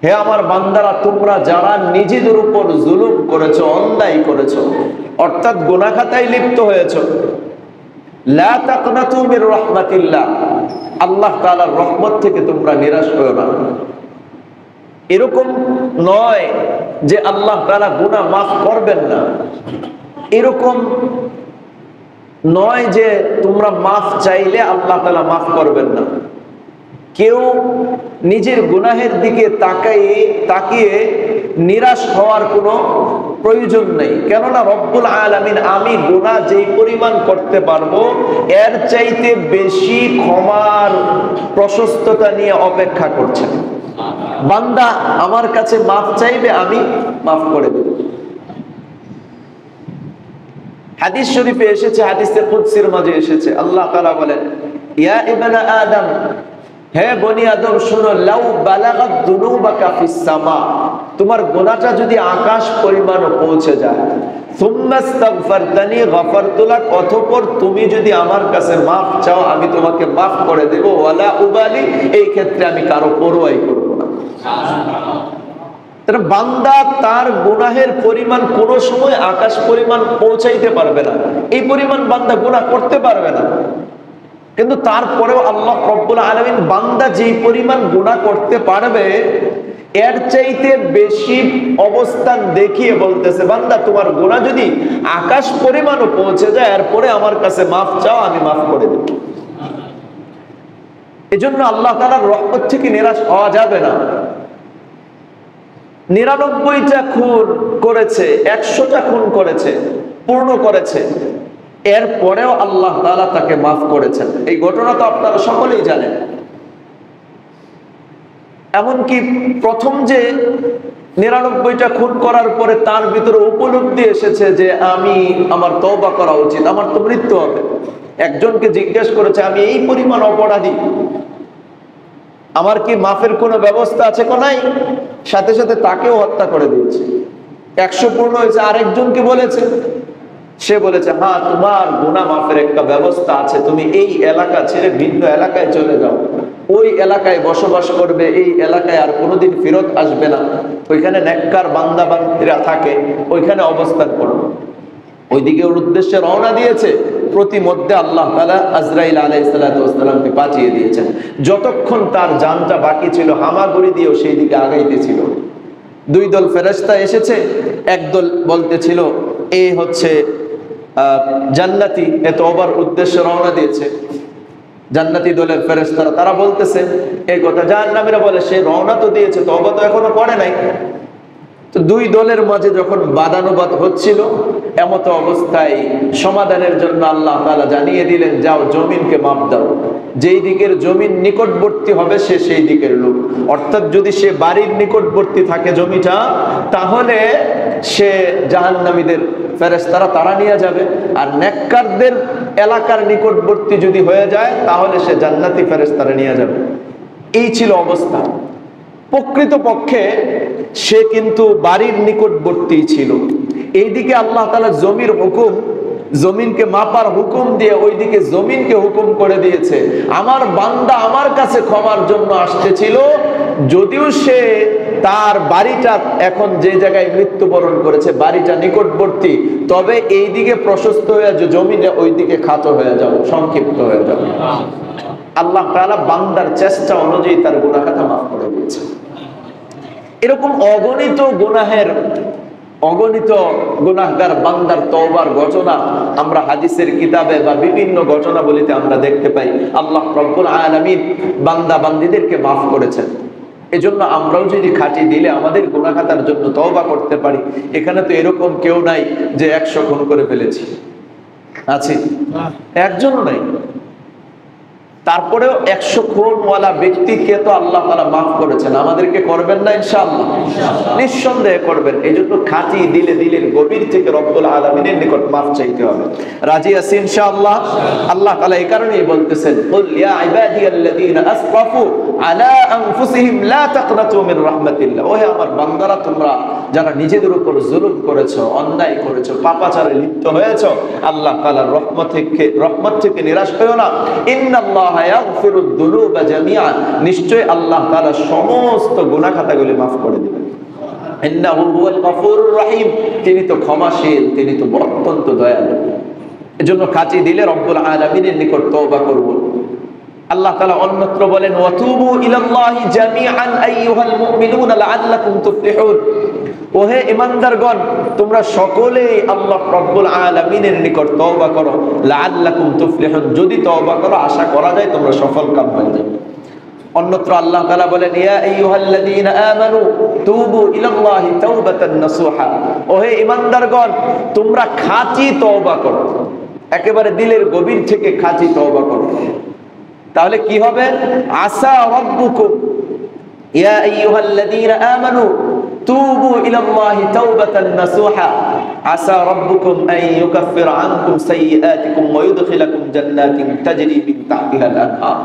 হে আমার বান্দারা, তোমরা যারা নিজেদের উপর জুলুম করেছো, অন্যায় করেছো, অর্থাৎ গুনাহ খাতায় লিপ্ত হয়েছো, লা তাকনাতু মির রাহমাতিল্লাহ, আল্লাহ তাআলার রহমত থেকে তোমরা নিরাশ হয়ো না। এরকম নয় যে আল্লাহ তাআলা গুনাহ মাফ করবেন না, এরকম নয় যে তোমরা মাফ চাইলে আল্লাহ তাআলা মাফ করবেন না। কেউ নিজের গুনাহের দিকে তাকিয়ে নিরাশ হওয়ার কোনো প্রয়োজন নেই, কেননা রব্বুল আলামিন আমি গুনাহ যেই পরিমাণ করতে পারবো এর চাইতে বেশি ক্ষমার প্রশস্ততা নিয়ে অপেক্ষা করছেন। বান্দা আমার কাছে মাফ চাইবে, আমি মাফ করে দেব। হাদিস শরীফে এসেছে, হাদিসে কুদসির মাঝে এসেছে, আল্লাহ তাআলা বলেন, ইয়া ইবনা আদম, হে বনি আদম শুনো, লাউ বালাগাত যুনুবাকা ফিস সামা, তোমার গুনাহটা যদি আকাশ পরিমাণও পৌঁছে যায়, সুম্মা ইস্তাগফারতানি গফারতু লাক, অতঃপর তুমি যদি আমার কাছে মাফ চাও আমি তোমাকে মাফ করে দেব, ওয়ালা উবালি, এই ক্ষেত্রে আমি কারো পরোয়াই করব না। সুবহানাল্লাহ। বান্দা তার গুনাহের পরিমাণ কোন সময় আকাশ পরিমাণ পৌঁছাইতে পারবে না, এই পরিমাণ বান্দা গুনাহ করতে পারবে না, কিন্তু তারপরেও আল্লাহ রব্বুল আলামিন বান্দা যেই পরিমাণ গুনাহ করতে পারবে এর চাইতে বেশি অবস্থান দেখিয়ে বলতেছে, বান্দা তোমার গুনাহ যদি আকাশ পরিমাণও পৌঁছে যায় এরপরে আমার কাছে মাফ চাও, আমি মাফ করে দেব। এজন্য আল্লাহ তাআলার রহমত থেকে নিরাশ হওয়া যাবে না। 99টা খুন করেছে, 100টা খুন করেছে, পূর্ণ করেছে, এরপরেও আল্লাহ তাআলা তাকে মাফ করেছেন। এই ঘটনা তো আপনারা সকলেই জানেন। এমনকি প্রথম যে 99টা খুন করার পরে তার ভিতরে উপলব্ধি এসেছে যে আমার তওবা করা উচিত, আমার তো মৃত্যু হবে। একজনকে জিজ্ঞেস করেছে, আমি এই পরিমাণ অপরাধী, আমার কি মাফের কোনো ব্যবস্থা আছে? নাই। সাথে সাথে তাকেও হত্যা করে দিয়েছে। 100 পূর্ণ হয়েছে। আরেকজনকে বলেছে, সে বলেছে, হ্যাঁ তোমার গুনাহ মাফের একটা ব্যবস্থা আছে, তুমি এই এলাকা ছেড়ে ভিন্ন এলাকায় চলে যাও, ওই এলাকায় বসবাস করবে, এই এলাকায় আর কোনোদিন ফেরত আসবে না, ওইখানে নেককার বান্দা বান্দীরা থাকে, ওইখানে অবস্থান করো। ওইদিকে ওর উদ্দেশ্যে রওনা দিয়েছে। প্রতিমধ্যে আল্লাহ তাআলা আজরাইল আলাইহিস সালাতু ওয়াস সালামকে পাঠিয়ে দিয়েছেন। যতক্ষণ তার জানটা বাকি ছিল হামাগুড়ি দিয়েও সেই দিকে আগাইতেছিল। 2 দল ফেরেশতা এসেছে, একদল বলতেছিল এই হচ্ছে জান্নাতি, এ তওবার উদ্দেশ্যে রওনা দিয়েছে। জান্নাতি দলের ফেরেশতারা তারা বলতেছে এই কথা, জাহান্নামীরা বলে সে রওনা তো দিয়েছে, তওবা তো এখনো করে নাই। তো 2 দলের মাঝে যখন বাদানুবাদ হচ্ছিল, এমত অবস্থায় সমাধানের জন্য আল্লাহ তাআলা জানিয়ে দিলেন, যাও জমিনকে মাপ দাও, যেই দিকের জমিন নিকটবর্তী হবে সে সেই দিকের লোক। অর্থাৎ যদি সে বাড়ির নিকটবর্তী থাকে জমিটা, তাহলে সে জাহান্নামীদের ফেরেশতারা তারা নিয়ে যাবে, আর নেককারদের এলাকার নিকটবর্তী যদি হয়ে যায় তাহলে সে জান্নাতি ফেরেশতারা নিয়ে যাবে। এই ছিল অবস্থা। প্রকৃতপক্ষে সে কিন্তু বাড়ির নিকটবর্তী ছিল। এইদিকে আল্লাহ তাআলা জমির হুকুম, জমিনকে মাপার হুকুম দিয়ে ওইদিকে জমিনকে হুকুম করে দিয়েছে, আমার বান্দা আমার কাছে ক্ষমার জন্য আসতেছিল, যদিও সে তার বাড়িটা এখন যে জায়গায় মৃত্যুবরণ করেছে বাড়িটা নিকটবর্তী, তবে এইদিকে প্রশস্ত হয়ে জমিনে ওইদিকে খাটো হয়ে যাও, সংক্ষিপ্ত হয়ে যাও। আল্লাহ তাআলা বান্দার চেষ্টা অনুযায়ী তার গুনাহ খাতা মাফ করে দিয়েছে। এরকম অগণিত গুনাহগার বান্দার তওবার ঘটনা আমরা হাদিসের কিতাবে বা বিভিন্ন ঘটনাবলিতে আমরা দেখতে পাই। আল্লাহ রব্বুল আলামিন বান্দা বান্দীদেরকে মাফ করেছেন। এজন্য আমরাও যদি খাঁটি দিলে আমাদের গুনাহ খাতার জন্য তওবা করতে পারি। এখানে তো এরকম কেউ নাই যে 100 খুন করে ফেলেছি, আছে? একজনও নাই। তারপরেও 100 খুনওয়ালা ব্যক্তিকে তো আল্লাহ তাআলা মাফ করেছেন, আমাদেরকে করবেন না ইনশাআল্লাহ? নিঃসন্দেহে করবেন। এই জন্য খাঁটি দিলের গভীর থেকে রব্বুল আলামিনের নিকট মাফ চাইতে হবে। রাজি আছি ইনশাআল্লাহ? আল্লাহ তাআলা এই কারণেই বলতেছেন, কুল ইয়া ইবাদিয়াল্লাযীনা আসরাফু আলা আনফুসিহিম লা তাকনাতু মির রাহমাতিল্লাহ। ওহে আমার বান্দারা, তোমরা যারা নিজেদের উপর জুলুম করেছো, অন্যায় করেছো, পাপাচারে লিপ্ত হয়েছো, আল্লাহ তাআলার রহমত থেকে নিরাশ হয়ো না। ইন্নাল্লাহা ইয়াগফিরুদ যুনুবা জামিআ, নিশ্চয় আল্লাহ তাআলা সমস্ত গুনাহ খাতাগুলি maaf করে দিবেন। ইন্নাহু হুয়াল গফুরুর রহিম, তিনি তো ক্ষমাশীল, তিনি তো অত্যন্ত দয়ালু। এজন্য কাজী দিলে রব্বুল আলামিনের নিকট তওবা করব। আল্লাহ তাআলা অন্যত্র বলেন ওয়াতুবু ইলাল্লাহি জামিআন আইয়ুহাল মুমিনুনা লাআল্লাকুম তুফলিহুন, ওহে ঈমানদারগণ তোমরা সকলেই আল্লাহ রব্বুল আলামিনের নিকট তওবা করো, লাআল্লাকুম তুফলিহুন, যদি তওবা করো আশা করা যায় তোমরা সফল কাম হয়ে যাবে। অন্যত্র আল্লাহ তাআলা বলেন ইয়া আইয়ুহাল্লাযীনা আমানু তুবু ইলাল্লাহি তাওবাতান নাসুহা, ওহে ঈমানদারগণ তোমরা খাঁটি তওবা করো, একেবারে দিলের গভীর থেকে খাঁটি তওবা করো। তাহলে কি হবে? আসা রাব্বুকুম ইয়া আইয়ুহাল্লাযীনা আমানু তুবু ইলাল্লাহি তাওবাতান নাসুহা আসা রাব্বুকুম আন ইউকাফফিরা আনকুম সাইয়্যাতিকুম ওয়া ইউদখিলাকুম জান্নাতিন তাজরি মিন তাহতিহাল আনহার।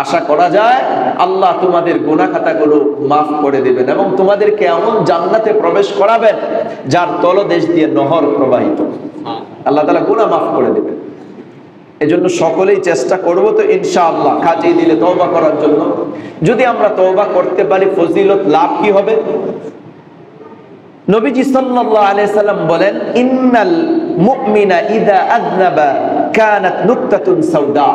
আশা করা যায় আল্লাহ তোমাদের গুনাহ খাতাগুলো maaf করে দিবেন এবং তোমাদেরকে এমন জান্নাতে প্রবেশ করাবেন যার তলদেশ দিয়ে নহর প্রবাহিত। আল্লাহ তাআলা গুনাহ maaf করে দিবেন। এজন্য সকলেই চেষ্টা করব তো ইনশাআল্লাহ খাঁটি দিলে তওবা করার জন্য। যদি আমরা তওবা করতে পারি ফজিলত লাভ কি হবে? নবীজি সাল্লাল্লাহু আলাইহি সাল্লাম বলেন ইন্নাল মুমিনা ইযা আযনাবা কানাত নুকতাতুন সাওদা,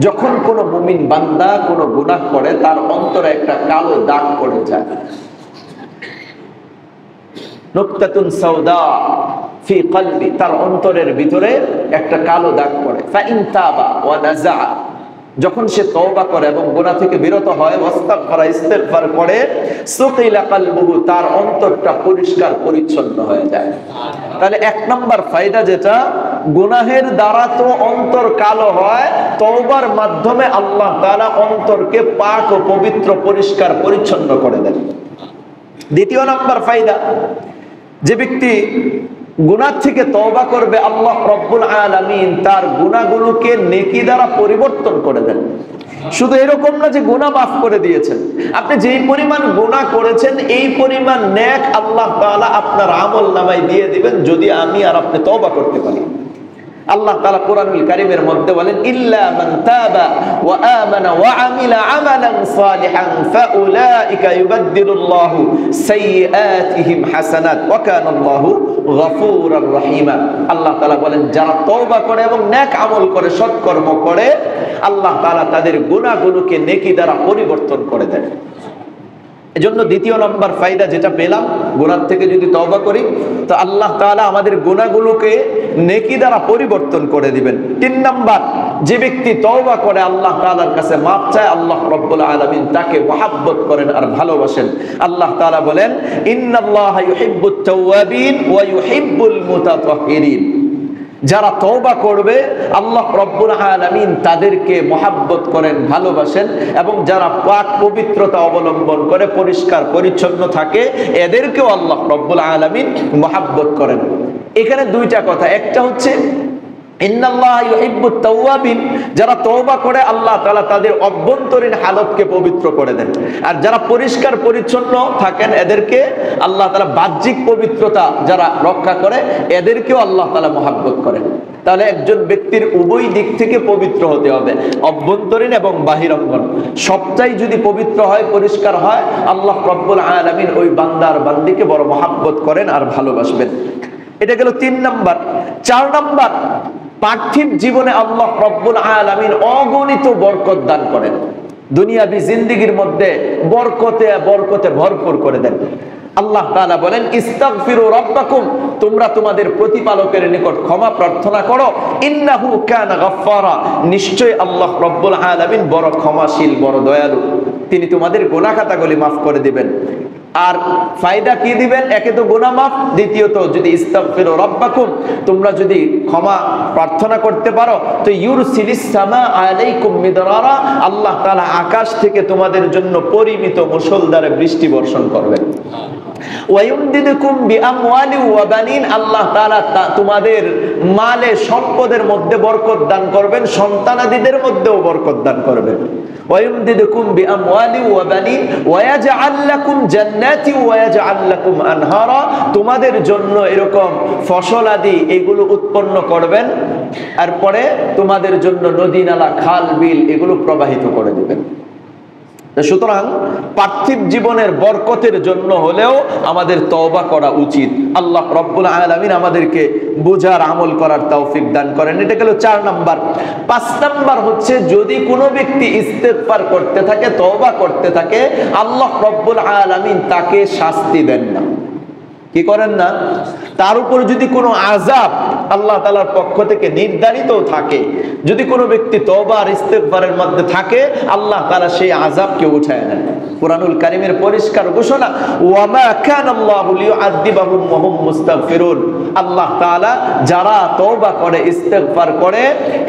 যখন কোন মুমিন বান্দা কোন গুনাহ করে তার অন্তরে একটা কালো দাগ পড়ে যায়। নুকতাতুন সাওদা ফি কলবি, তার অন্তরের ভিতরে একটা কালো দাগ পড়ে। ফাইন তাবা ওয়া নাযা, যখন সে তওবা করে এবং গুনাহ থেকে বিরত হয়, ওয়াস্তাগফারা ইস্তিগফার করে, সুকিলা কলবুহু, তার অন্তরটা পরিষ্কার পরিচ্ছন্ন হয়ে যায়। তাহলে এক নাম্বার ফায়দা যেটা, গুনাহের দ্বারা তো অন্তর কালো হয়, তওবার মাধ্যমে আল্লাহ তাআলা অন্তরকে পাক ও পবিত্র পরিষ্কার পরিচ্ছন্ন করে দেন। দ্বিতীয় নাম্বার ফায়দা, যে ব্যক্তি গুনাহ থেকে তওবা করবে আল্লাহ রব্বুল আলামিন তার গুনাহগুলোকে নেকি দ্বারা পরিবর্তন করে দেন। শুধু এরকম না যে গুনাহ মাফ করে দিয়েছেন, আপনি যেই পরিমাণ গুনাহ করেছেন এই পরিমাণ নেক আল্লাহ তাআলা আপনার আমল নামায় দিয়ে দিবেন যদি আমি আর আপনি তওবা করতে পারি। আল্লাহ তাআলা কোরআনুল কারীমের মধ্যে বলেন ইল্লা মান তাবা ওয়া আমানা ওয়া আমিলা আমালান সালিহান ফাউলাইকা ইউবাদদিলুল্লাহু সাইয়্যাতিহিম হাসানাত ওয়া কানাল্লাহু গফুরুর রহিমা। আল্লাহ তাআলা বলেন যারা তওবা করে এবং নেক আমল করে, সৎকর্ম করে, আল্লাহ তাআলা তাদের গুনাহগুলোকে নেকি দ্বারা পরিবর্তন করে দেন। এজন্য দ্বিতীয় নম্বর ফায়দা যেটা পেলাম, গুনাহ থেকে যদি তওবা করি তো আল্লাহ তাআলা আমাদের গুনাহগুলোকে নেকি দ্বারা পরিবর্তন করে দিবেন। তিন নাম্বার, যে ব্যক্তি তওবা করে আল্লাহ তাআলার কাছে মাফ চায়, আল্লাহ রাব্বুল আলামিন তাকে মহব্বত করেন আর ভালোবাসেন। আল্লাহ তাআলা বলেন ইন্নাল্লাহা ইউহিব্বুত তাওয়াবিন ওয়া ইউহিব্বুল মুতাতাহহিরিন, যারা তওবা করবে আল্লাহ রব্বুল আলামিন তাদেরকে মহব্বত করেন, ভালোবাসেন, এবং যারা পাক পবিত্রতা অবলম্বন করে পরিষ্কার পরিচ্ছন্ন থাকে এদেরকেও আল্লাহ রব্বুল আলামিন মহব্বত করেন। এখানে দুইটা কথা, একটা হচ্ছে ইন্নাল্লাহা ইউহিব্বুত তাওয়াবিন, যারা তওবা করে আল্লাহ তাআলা তাদের অভ্যন্তরীণ হালতকে পবিত্র করে দেন, আর যারা পরিষ্কার পরিচ্ছন্ন থাকেন এদেরকে আল্লাহ তাআলা বাহ্যিক পবিত্রতা যারা রক্ষা করে এদেরকেও আল্লাহ তাআলা মহব্বত করেন। তাহলে একজন ব্যক্তির উভয় দিক থেকে পবিত্র হতে হবে, অভ্যন্তরীণ এবং বাহিরাঙ্গন। সবটাই যদি পবিত্র হয়, পরিষ্কার হয়, আল্লাহ রাব্বুল আলামিন ওই বান্দার বান্দিকে বড় মহব্বত করেন আর ভালোবাসবেন। এটা গেল তিন নাম্বার। চার নাম্বার, পার্থিব জীবনে আল্লাহ রব্বুল আলামিন অগণিত বরকত দান করেন, দুনিয়াবি জিন্দেগির মধ্যে বরকতে বরকতে ভরপুর করে দেন। আল্লাহ তাআলা বলেন ইস্তাগফিরু রাব্বাকুম, তোমরা তোমাদের প্রতিপালকের নিকট ক্ষমা প্রার্থনা করো, ইন্নাহু কানা গাফফারা, নিশ্চয় আল্লাহ রব্বুল আলামিন বড় ক্ষমাশীল, বড় দয়ালু, তিনি তোমাদের গুনাহ খাতাগুলি মাফ করে দিবেন। আর ফায়দা কি দিবেন? একে তো গুনাহ মাফ, দ্বিতীয়ত যদি ইস্তাগফিরু রাব্বাকুম, তোমরা যদি ক্ষমা প্রার্থনা করতে পারো তো ইউরসিলিস সামা আলাইকুম মিদরারা, আল্লাহ তাআলা আকাশ থেকে তোমাদের জন্য পরিমিত মুষলধারে বৃষ্টি বর্ষণ করবেন। ওয়ায়ুমদিদুকুম বিআমওয়ালি ওয়া বানিন, আল্লাহ তাআলা তোমাদের মালে সম্পদের মধ্যে বরকত দান করবেন, সন্তানাদিদের মধ্যেও বরকত দান করবেন। ওয়ায়ুমদিদুকুম বিআমওয়ালি ওয়া বানিন ওয়া ইয়াজআল লাকুম জান্নাতি ওয়া ইয়াজআল লাকুম আনহারা, তোমাদের জন্য এরকম ফসল আদি এগুলো উৎপন্ন করবেন, এরপরে তোমাদের জন্য নদী নালা খাল বিল এগুলো প্রবাহিত করে দিবেন। সুতরাং পার্থিব জীবনের বরকতের জন্য হলেও আমাদের তওবা করা উচিত। আল্লাহ রব্বুল আলামিন আমাদেরকে বুঝার আমল করার তৌফিক দান করেন। এটা গেল 4 নাম্বার। 5 নাম্বার হচ্ছে, যদি কোনো ব্যক্তি ইস্তেগফার করতে থাকে, তওবা করতে থাকে, আল্লাহ রব্বুল আলামিন তাকে শাস্তি দেন না। কি করেন না? তার উপর যদি কোনো আযাব আল্লাহ তাআলার পক্ষ থেকে নির্ধারিত থাকে, যদি কোনো ব্যক্তি তওবা আর ইস্তেগফারের মধ্যে থাকে, আল্লাহ তাআলা সেই আযাবকে উঠায় নেন। কুরআনুল কারীমের পরিষ্কার ঘোষণা, ওয়া মা কানাল্লাহু লিয়ুআযিবাহুম ওয়া হুম মুস্তাগফিরুন। আল্লাহ তাআলা যারা তওবা করে, ইস্তেগফার করে,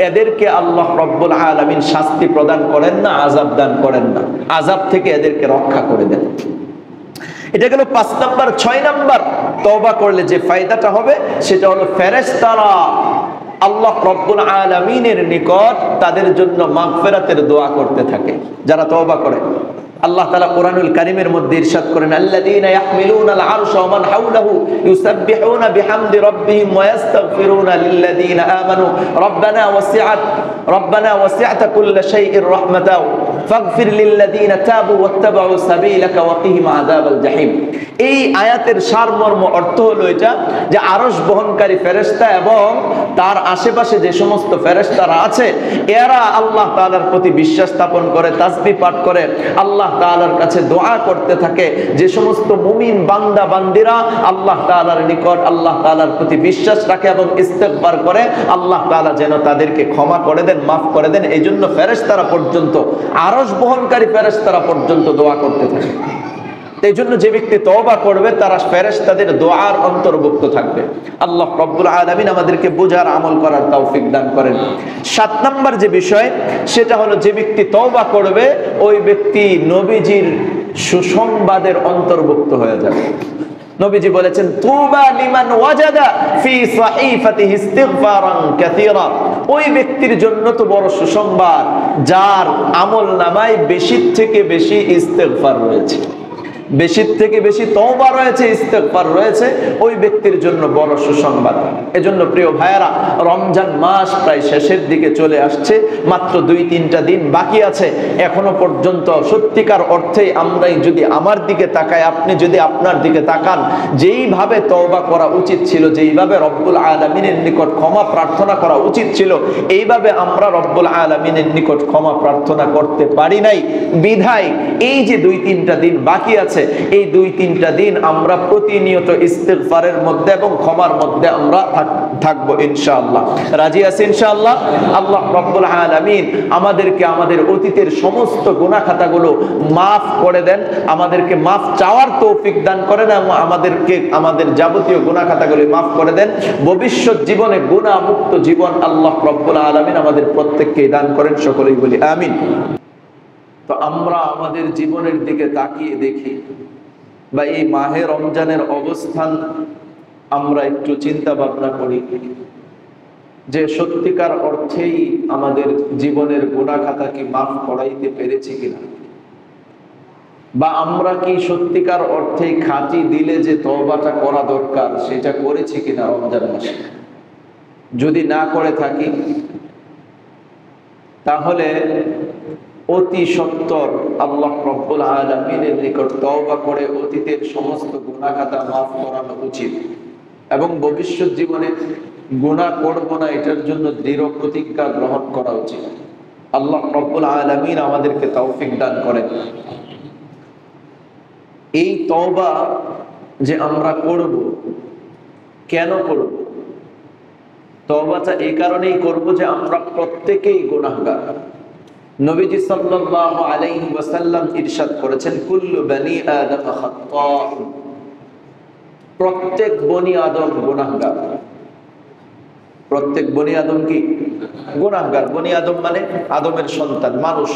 এদেরকে আল্লাহ রব্বুল আলামিন শাস্তি প্রদান করেন না, আযাব দান করেন না, আযাব থেকে এদেরকে রক্ষা করে দেন। এটা গেল 5 নাম্বার। 6 নাম্বার, তওবা করলে যে ফায়দাটা হবে সেটা হলো ফেরেশতারা আল্লাহ রব্বুল আলামিনের নিকট তাদের জন্য মাগফিরাতের দোয়া করতে থাকে যারা তওবা করে। আল্লাহ তাআলা কোরআনুল কারীমের মধ্যে ইরশাদ করেন, আল্লাযীনা ইয়াহমিলুনাল আরশা ওয়া মান হাওলাহু ইউসাব্বিহুনা বিহামদি রাব্বিহিম ওয়া ইস্তাগফিরুনা লিল্লাযীনা আমানু রব্বানা ওয়াসি'তা কুল্লা শাইইন রাহমাতাও ফাগফির লিল্লাযীনা তাবু ওয়াত্তাবাউ সাবিলাকা ওয়া কিহিম আযাবাল জাহিম। এই আয়াতের সারমর্ম অর্থ হলো এটা যে আরশ বহনকারী ফেরেশতা এবং তার আশেপাশে যে সমস্ত ফেরেশতারা আছে, এরা আল্লাহ তাআলার প্রতি বিশ্বাস স্থাপন করে, তাসবিহ পাঠ করে, আল্লাহ তাআলার কাছে দোয়া করতে থাকে। যে সমস্ত মুমিন বান্দা বান্দিরা আল্লাহ তাআলার নিকট আল্লাহ তাআলার প্রতি বিশ্বাস রাখে এবং ইস্তেগফার করে, আল্লাহ তাআলা যেন তাদেরকে ক্ষমা করে দেন, মাফ করে দেন। এই জন্য ফেরেশতারা পর্যন্ত, আরশ বহনকারী ফেরেশতারা পর্যন্ত দোয়া করতে থাকে। এই জন্য যে ব্যক্তি তওবা করবে তারা ফেরেশতাদের দোয়ার অন্তর্ভুক্ত থাকবে। আল্লাহ রব্বুল আলামিন আমাদেরকে বুঝার আমল করার তৌফিক দান করেন। 7 নাম্বার যে বিষয় সেটা হলো, যে ব্যক্তি তওবা করবে ওই ব্যক্তি নবীজির সুসংবাদের অন্তর্ভুক্ত হয়ে যাবে। নবীজি বলেছেন, তুবা লিমান ওয়াজাদা ফি সাহিফাতিহি ইস্তিগফারান কাসীরা। ওই ব্যক্তির জন্য তো বড় সুসংবাদ যার আমলনামায় বেশি থেকে বেশি ইস্তিগফার রয়েছে, বেশি থেকে বেশি তওবা রয়েছে, ইস্তেগফার রয়েছে, ওই ব্যক্তির জন্য বড় সুসংবাদ। এজন্য প্রিয় ভাইয়েরা, রমজান মাস প্রায় শেষের দিকে চলে আসছে, মাত্র 2-3টা দিন বাকি আছে। এখনো পর্যন্ত সত্যিকার অর্থেই আমরাই যদি আমার দিকে তাকাই, আপনি যদি আপনার দিকে তাকান, যেইভাবে তওবা করা উচিত ছিল, যেইভাবে রব্বুল আলামিনের নিকট ক্ষমা প্রার্থনা করা উচিত ছিল, এইভাবে আমরা রব্বুল আলামিনের নিকট ক্ষমা প্রার্থনা করতে পারি নাই। বিধায় এই যে 2-3টা দিন বাকি আছে, এই 2-3টা দিন আমরা প্রতিনিয়ত ইস্তিগফারের মধ্যে এবং ক্ষমার মধ্যে আমরা থাকবো ইনশাআল্লাহ। রাজি আছি ইনশাআল্লাহ? আল্লাহ রব্বুল আলামিন আমাদেরকে আমাদের অতীতের সমস্ত গুনাহ খাতাগুলো মাফ করে দেন, আমাদেরকে মাফ চাওয়ার তৌফিক দান করেন এবং আমাদেরকে আমাদের যাবতীয় গুনাহ খাতাগুলো মাফ করে দেন। ভবিষ্যৎ জীবনে গুনাহ মুক্ত জীবন আল্লাহ রব্বুল আলামিন আমাদের প্রত্যেককে দান করেন। সকলেই বলি আমিন। তো আমরা আমাদের জীবনের দিকে তাকিয়ে দেখি, বা এই মাহে রমজানের অবস্থান আমরা একটু চিন্তা ভাবনা করি যে সত্যিকার অর্থেই আমাদের জীবনের গুনাহ খাতা কি মাফ করাইতে পেরেছি কিনা, বা আমরা কি সত্যিকার অর্থেই খাঁটি দিলে যে তওবাটা করা দরকার সেটা করেছি কিনা রমজান মাসে। যদি না করে থাকি তাহলে অতি সত্বর আল্লাহ রব্বুল আলামিনের নিকট তওবা করে অতীতের সমস্ত গুনাহ খাতা মাফ করানো উচিত এবং ভবিষ্যৎ জীবনে গুনাহ করব না এটার জন্য দৃঢ় প্রতিজ্ঞা গ্রহণ করা উচিত। আল্লাহ রব্বুল আলামিন আমাদেরকে তৌফিক দান করেন। এই তওবা যে আমরা করব, কেন করব? তওবাটা এই কারণেই করব যে আমরা প্রত্যেকেই গুনাহগার। নবীজি সাল্লাল্লাহু আলাইহি ওয়াসাল্লাম ইরশাদ করেছেন, কুল্লু বনি আদম খাত্তা'। প্রত্যেক বনি আদম গুনাহগার। প্রত্যেক বনি আদম কি? গুনাহগার। বনি আদম মানে আদমের সন্তান, মানুষ।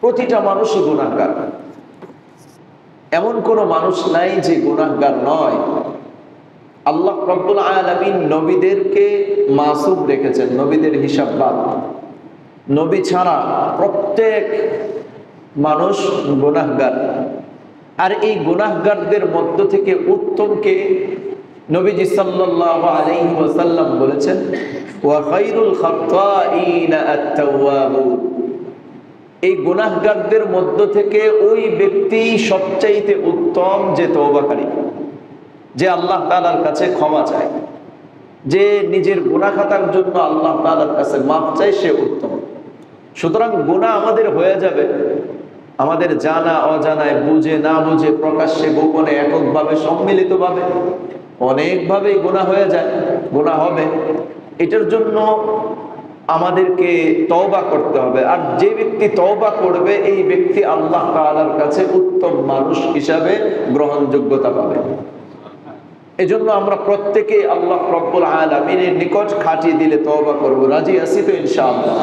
প্রতিটা মানুষই গুনাহগার। এমন কোন মানুষ নাই যে গুনাহগার নয়। আল্লাহ রব্বুল আলামিন নবীদেরকে মাসুম রেখেছেন, নবীদের হিসাব বাদ। নবী ছাড়া প্রত্যেক মানুষ গুনাহগার। আর এই গুনাহগারদের মধ্য থেকে উত্তমকে নবীজি সাল্লাল্লাহু আলাইহি ওয়াসাল্লাম বলেছেন, ওয়া খায়রুল খাত্তাঈনা আত-তাওয়াবুন, এই গুনাহগারদের মধ্য থেকে ওই ব্যক্তি সবচাইতে উত্তম যে তওবাকারী, যে আল্লাহ তাআলার কাছে ক্ষমা চায়, যে নিজের গুনাহ খাতার জন্য আল্লাহ তাআলার কাছে মাফ চায়, সে উত্তম। সুতরাং গুনাহ আমাদের হয়ে যাবে, আমাদের জানা অজানায়, বুঝে না বুঝে, প্রকাশ্যে গোপনে, এককভাবে, সম্মিলিতভাবে, অনেকভাবেই গুনাহ হয়ে যায়, গুনাহ হবে। এটার জন্য আমাদেরকে তওবা করতে হবে। আর যে ব্যক্তি তওবা করবে, এই ব্যক্তি আল্লাহ তাআলার কাছে উত্তম মানুষ হিসাবে গ্রহণযোগ্যতা পাবে। এজন্য আমরা প্রত্যেকে আল্লাহ রব্বুল আলামিনের নিকট খাঁটি দিলে তওবা করব। রাজি আছি তো ইনশাআল্লাহ?